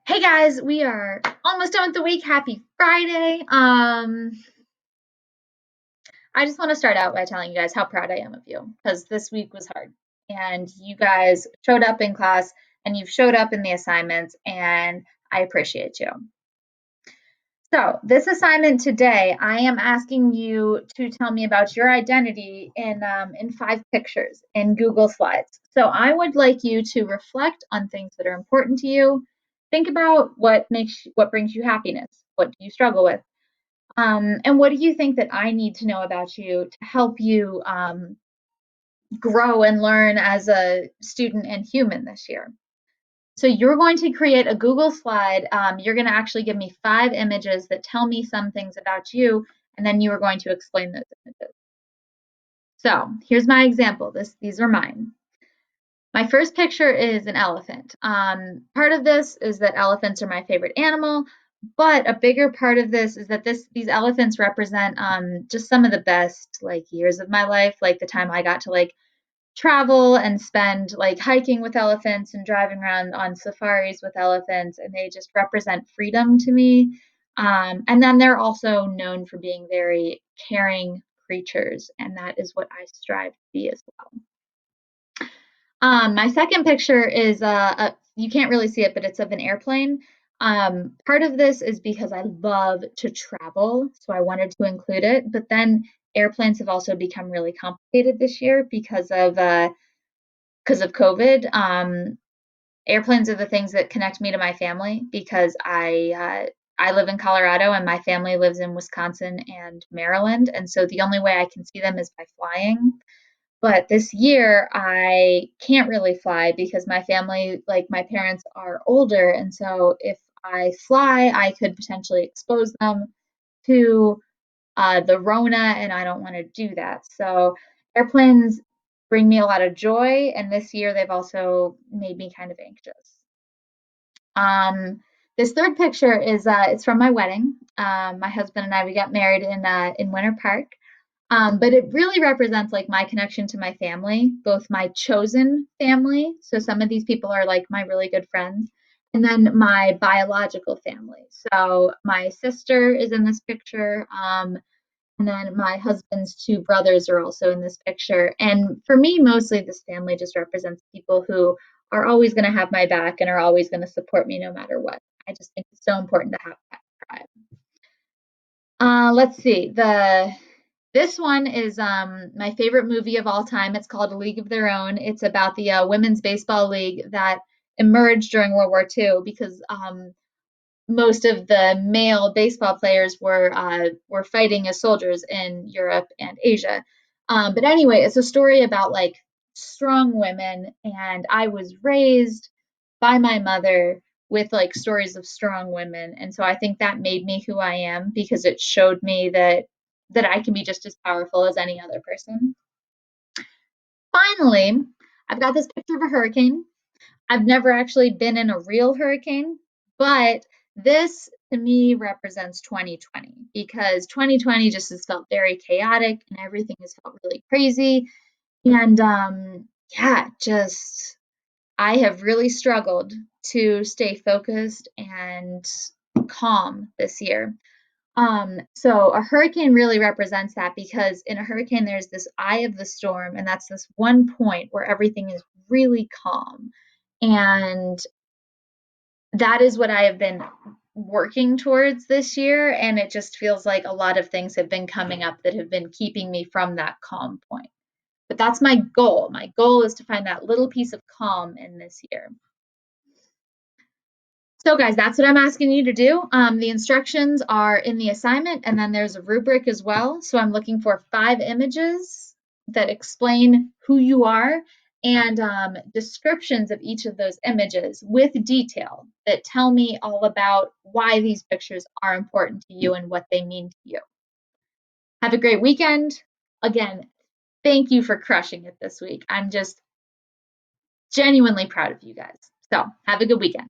Hey guys, we are almost done with the week. Happy Friday. I just want to start out by telling you guys how proud I am of you because this week was hard. And you guys showed up in class and you've showed up in the assignments, and I appreciate you. So, this assignment today, I am asking you to tell me about your identity in 5 pictures in Google Slides. So, I would like you to reflect on things that are important to you. Think about what brings you happiness. What do you struggle with? And what do you think that I need to know about you to help you grow and learn as a student and human this year? So you're going to create a Google slide. You're going to actually give me 5 images that tell me some things about you, and then you are going to explain those images. So here's my example. These are mine. My first picture is an elephant. Part of this is that elephants are my favorite animal, but a bigger part of this is that these elephants represent just some of the best years of my life, like the time I got to travel and spend hiking with elephants and driving around on safaris with elephants, and they just represent freedom to me. And then they're also known for being very caring creatures, and that is what I strive to be as well. My second picture is you can't really see it, but it's of an airplane. Part of this is because I love to travel, so I wanted to include it. But then airplanes have also become really complicated this year because of COVID. Airplanes are the things that connect me to my family because I live in Colorado and my family lives in Wisconsin and Maryland, and so the only way I can see them is by flying. But this year I can't really fly because my family, like my parents, are older, and so if I fly, I could potentially expose them to the Rona, and I don't want to do that. So airplanes bring me a lot of joy, and this year they've also made me kind of anxious. Um, this third picture is it's from my wedding. My husband and I, we got married in Winter Park. But it really represents my connection to my family, both my chosen family. So some of these people are like my really good friends, and then my biological family. So my sister is in this picture. And then my husband's 2 brothers are also in this picture. And for me, mostly this family just represents people who are always going to have my back and are always going to support me no matter what. I just think it's so important to have that tribe. Let's see. This one is my favorite movie of all time. It's called A League of Their Own. It's about the women's baseball league that emerged during World War II because most of the male baseball players were fighting as soldiers in Europe and Asia. But anyway, it's a story about strong women, and I was raised by my mother with stories of strong women, and so I think that made me who I am because it showed me that I can be just as powerful as any other person. Finally, I've got this picture of a hurricane. I've never actually been in a real hurricane, but this to me represents 2020 because 2020 just has felt very chaotic and everything has felt really crazy. And yeah, just I have really struggled to stay focused and calm this year. So a hurricane really represents that because in a hurricane, there's this eye of the storm, and that's this one point where everything is really calm. And that is what I have been working towards this year. And it just feels like a lot of things have been coming up that have been keeping me from that calm point. But that's my goal. My goal is to find that little piece of calm in this year. So guys, that's what I'm asking you to do. The instructions are in the assignment, and then there's a rubric as well. So I'm looking for 5 images that explain who you are and descriptions of each of those images with detail that tell me all about why these pictures are important to you and what they mean to you. Have a great weekend. Again, thank you for crushing it this week. I'm just genuinely proud of you guys. So have a good weekend.